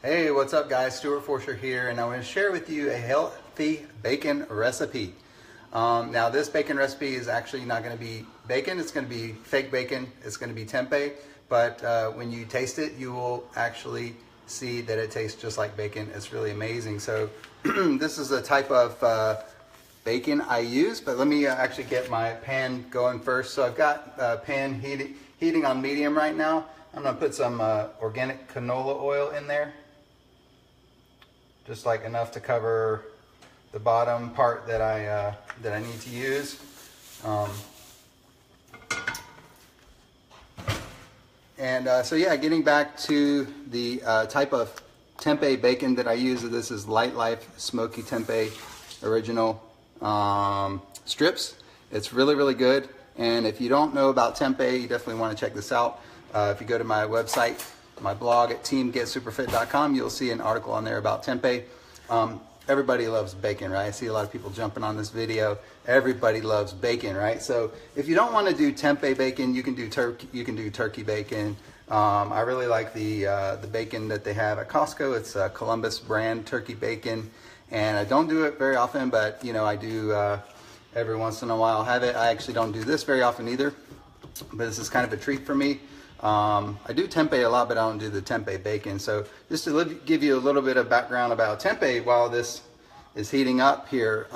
Hey, what's up guys? Stuart Forsher here, and I want to share with you a healthy bacon recipe. Now this bacon recipe is actually not going to be bacon, it's going to be fake bacon, it's going to be tempeh, but when you taste it, you will actually see that it tastes just like bacon. It's really amazing. So this is the type of bacon I use, but let me actually get my pan going first. So I've got pan heating on medium right now. I'm going to put some organic canola oil in there. Just like enough to cover the bottom part that I need to use. So yeah, getting back to the type of tempeh bacon that I use. This is Light Life Smoky Tempeh Original strips. It's really good. And if you don't know about tempeh, you definitely want to check this out. If you go to my website, my blog at teamgetsuperfit.com, you'll see an article on there about tempeh. Everybody loves bacon, right? I see a lot of people jumping on this video. Everybody loves bacon, right? So if you don't want to do tempeh bacon, you can do turkey bacon. I really like the bacon that they have at Costco. It's Columbus brand turkey bacon, and I don't do it very often, but you know, I do every once in a while have it. I actually don't do this very often either, but this is kind of a treat for me. I do tempeh a lot, but I don't do the tempeh bacon. So just to give you a little bit of background about tempeh while this is heating up here.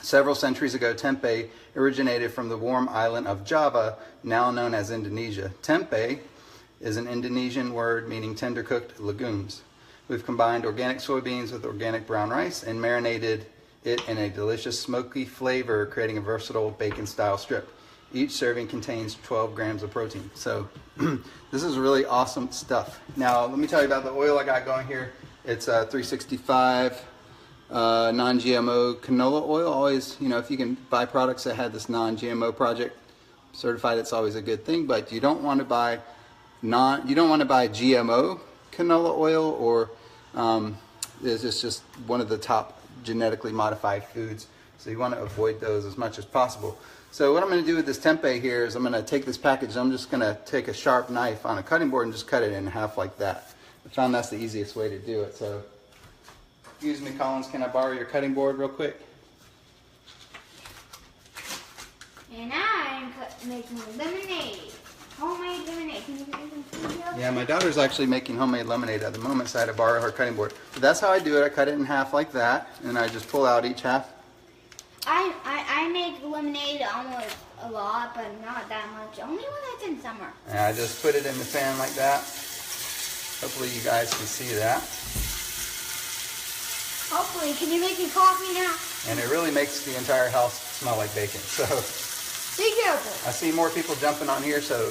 Several centuries ago, tempeh originated from the warm island of Java, now known as Indonesia. Tempeh is an Indonesian word meaning tender cooked legumes. We've combined organic soybeans with organic brown rice and marinated it in a delicious smoky flavor, creating a versatile bacon style strip. Each serving contains 12 grams of protein. So this is really awesome stuff. Now let me tell you about the oil I got going here. It's 365 non-GMO canola oil. Always, you know, if you can buy products that had this non-GMO project certified, it's always a good thing. But you don't want to buy GMO canola oil, or it's just one of the top genetically modified foods. So you want to avoid those as much as possible. So what I'm going to do with this tempeh here is I'm going to take this package, I'm just going to take a sharp knife on a cutting board and just cut it in half like that. I found that's the easiest way to do it. So excuse me, Collins, can I borrow your cutting board real quick? And I'm making lemonade. Homemade lemonade. Can you make some food? Yeah, my daughter's actually making homemade lemonade at the moment, so I had to borrow her cutting board. But that's how I do it. I cut it in half like that, and I just pull out each half. I make lemonade almost a lot, but not that much. Only when it's in summer. And I just put it in the pan like that. Hopefully you guys can see that. Hopefully. Can you make me coffee now? And it really makes the entire house smell like bacon. So Be careful. I see more people jumping on here, so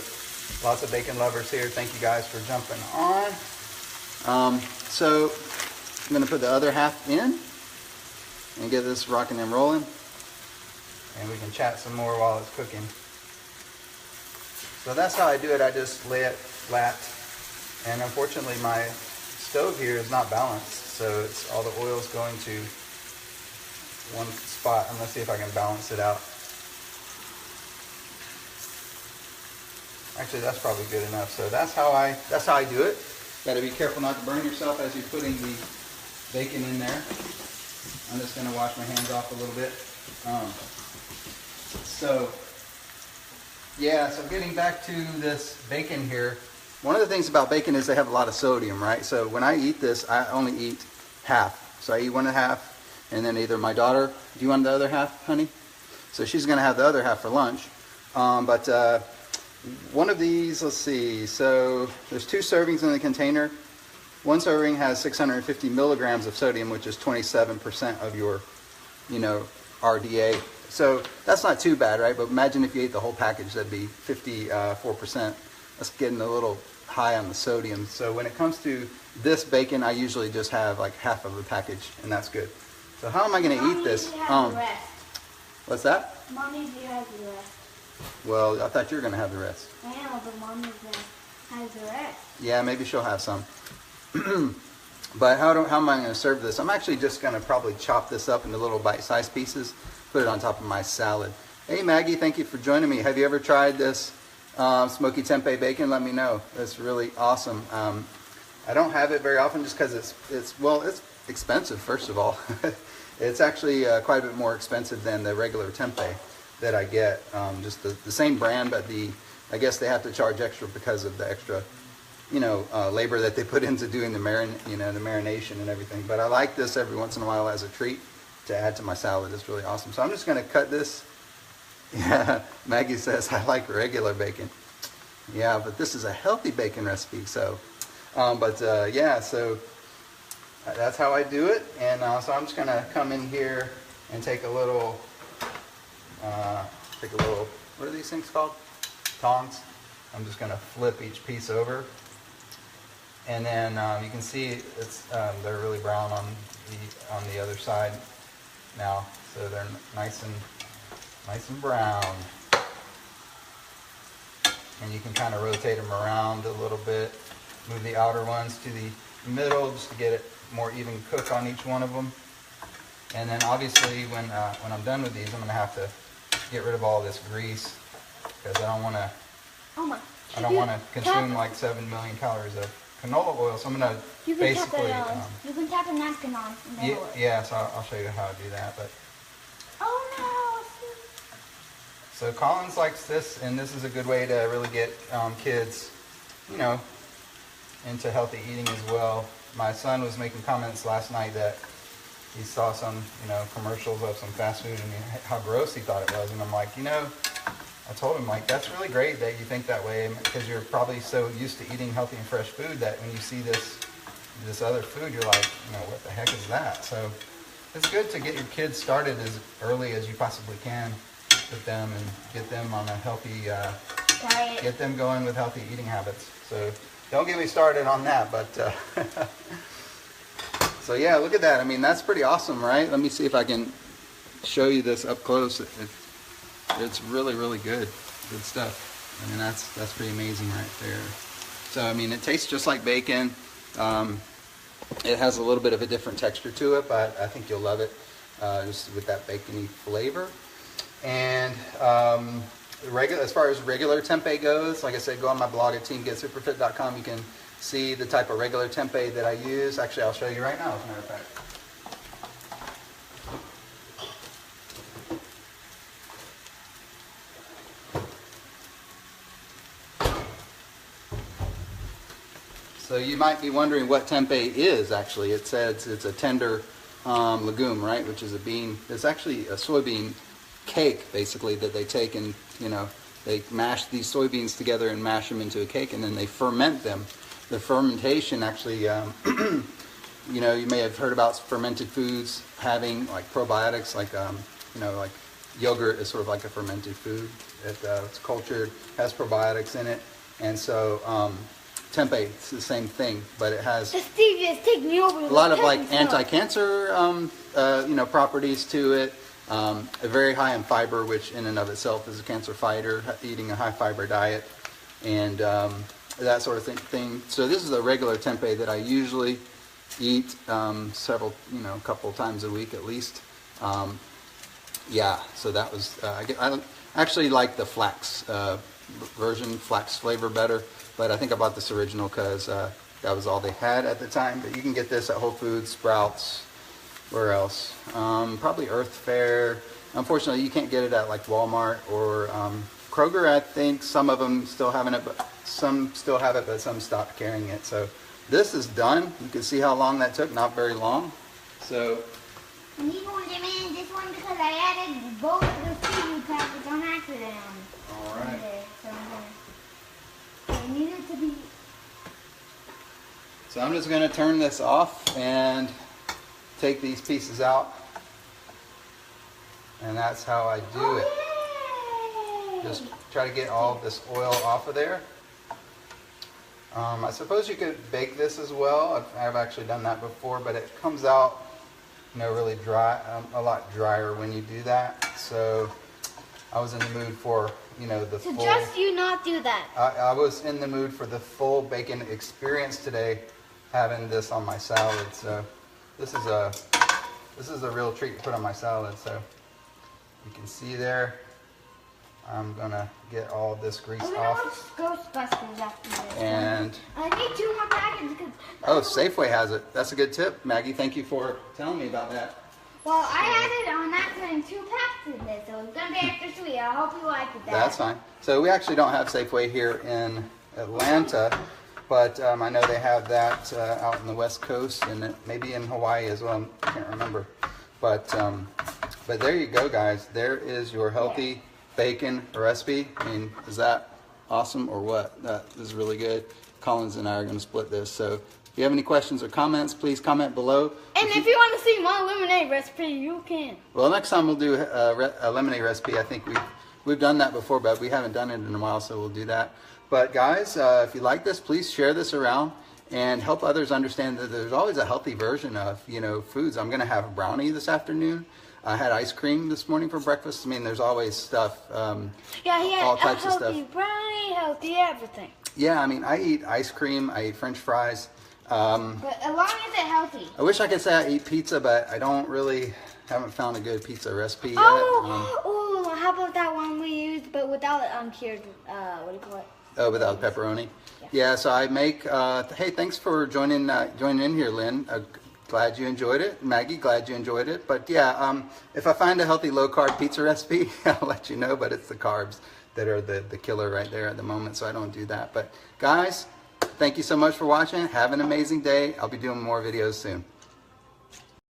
lots of bacon lovers here. Thank you guys for jumping on. So I'm going to put the other half in and get this rocking and rolling. And we can chat some more while it's cooking. So that's how I do it. I just lay it flat. And unfortunately my stove here is not balanced. So it's all the oil's going to one spot. I'm going to see if I can balance it out. Actually, that's probably good enough. So that's how I do it. Got to be careful not to burn yourself as you're putting the bacon in there. I'm just going to wash my hands off a little bit. So getting back to this bacon here, one of the things about bacon is they have a lot of sodium, right? So when I eat this, I only eat half. So I eat 1.5, and then either my daughter, do you want the other half, honey? So she's going to have the other half for lunch. One of these, let's see, so there's 2 servings in the container. One serving has 650 milligrams of sodium, which is 27% of your, RDA. So that's not too bad, right? But imagine if you ate the whole package, that'd be 54%. That's getting a little high on the sodium. So when it comes to this bacon, I usually just have like half of a package, and that's good. So how am I going to eat this? What's that? Mommy has the rest. Well, I thought you were going to have the rest. I know, but Mommy has the rest. Yeah, maybe she'll have some. But how am I going to serve this? I'm actually just going to probably chop this up into little bite-sized pieces, put it on top of my salad. Hey Maggie, thank you for joining me. Have you ever tried this smoky tempeh bacon? Let me know. It's really awesome. I don't have it very often just because it's expensive, first of all. It's actually quite a bit more expensive than the regular tempeh that I get. Just the same brand, but I guess they have to charge extra because of the extra, labor that they put into doing the marination and everything. But I like this every once in a while as a treat to add to my salad. It's really awesome. So I'm just going to cut this. Yeah, Maggie says I like regular bacon. Yeah, but this is a healthy bacon recipe. So, yeah, so that's how I do it. And so I'm just going to come in here and take a little, what are these things called? Tongs. I'm just going to flip each piece over. And then you can see they're really brown on the other side now. So they're nice and brown. And you can kind of rotate them around a little bit. Move the outer ones to the middle just to get it more even cook on each one of them. And then obviously when I'm done with these, I'm going to have to get rid of all this grease because I don't want to consume like 7 million calories of canola oil. So I'm going to basically you can tap a napkin on. Yeah, so I'll show you how to do that. But so Collins likes this, and this is a good way to really get kids, into healthy eating as well. My son was making comments last night that he saw some, commercials of some fast food and how gross he thought it was. And I'm like, I told him, like, that's really great that you think that way because you're probably so used to eating healthy and fresh food that when you see this other food, you're like, what the heck is that? So it's good to get your kids started as early as you possibly can with them and get them on a healthy diet. Get them going with healthy eating habits. So don't get me started on that, but so yeah, look at that. I mean, that's pretty awesome, right? Let me see if I can show you this up close. It's really, really good stuff. I mean, that's pretty amazing right there. So I mean, it tastes just like bacon. It has a little bit of a different texture to it, but I think you'll love it just with that bacony flavor. And as far as regular tempeh goes, like I said, go on my blog at teamgetsuperfit.com. You can see the type of regular tempeh that I use. Actually, I'll show you right now, as a matter of fact. So you might be wondering what tempeh is. Actually, it says it's a tender legume, right? Which is a bean. It's actually a soybean cake, basically, that they take and they mash these soybeans together and mash them into a cake, and then they ferment them. The fermentation actually, you may have heard about fermented foods having like probiotics, like like yogurt is sort of like a fermented food. It's cultured, has probiotics in it, and so tempeh, it's the same thing, but it has a lot of like anti-cancer, properties to it. Very high in fiber, which in and of itself is a cancer fighter, eating a high fiber diet, and that sort of thing. So this is a regular tempeh that I usually eat a couple times a week at least. Yeah, so that was, I actually like the flax version, flax flavor better, but I think I bought this original because that was all they had at the time. But you can get this at Whole Foods, Sprouts, where else? Probably Earth Fare. Unfortunately, you can't get it at like Walmart or Kroger. I think some of them still having it, but some still have it, but some stopped carrying it. So this is done. You can see how long that took. Not very long. So. And you want to demand this one because I added both of the seafood packets on accident. All right. So I need it to be. So I'm just going to turn this off and take these pieces out, and that's how I do it. Just try to get all of this oil off of there. I suppose you could bake this as well. I've actually done that before, but it comes out really dry, a lot drier when you do that. So I was in the mood for the full. Suggest you not do that. I was in the mood for the full bacon experience today, having this on my salad. So this is a real treat to put on my salad. So you can see there, I'm gonna get all of this grease I'm gonna off. watch Ghostbusters after this. And I need 2 more packets because. oh, Safeway has it. That's a good tip, Maggie. Thank you for telling me about that. Well, I added on accident 2 packs in this, so it's gonna be extra sweet. I hope you like it. Dad. That's fine. So we actually don't have Safeway here in Atlanta, but I know they have that out in the West Coast and maybe in Hawaii as well. I can't remember. But there you go, guys. There is your healthy bacon recipe. I mean, is that awesome or what? That is really good. Collins and I are going to split this. So if you have any questions or comments, please comment below. And if you want to see my lemonade recipe, you can. Well, next time we'll do a lemonade recipe. I think we've done that before, but we haven't done it in a while, so we'll do that. But guys, if you like this, please share this around and help others understand that there's always a healthy version of, you know, foods. I'm going to have a brownie this afternoon. I had ice cream this morning for breakfast. I mean, there's always stuff. Yeah, he had all a types of healthy stuff. brownie, healthy everything. Yeah, I mean, I eat ice cream. I eat French fries. But as long as it's healthy. I wish I could say I eat pizza, but I don't really haven't found a good pizza recipe yet. Oh, how about that one we used, but without uncured, what do you call it? Oh, without pepperoni. Yeah, so I make. Hey, thanks for joining in here, Lynn. Glad you enjoyed it, Maggie. Glad you enjoyed it. But yeah, if I find a healthy low carb pizza recipe, I'll let you know. But it's the carbs that are the killer right there at the moment, so I don't do that. But guys, thank you so much for watching. Have an amazing day. I'll be doing more videos soon.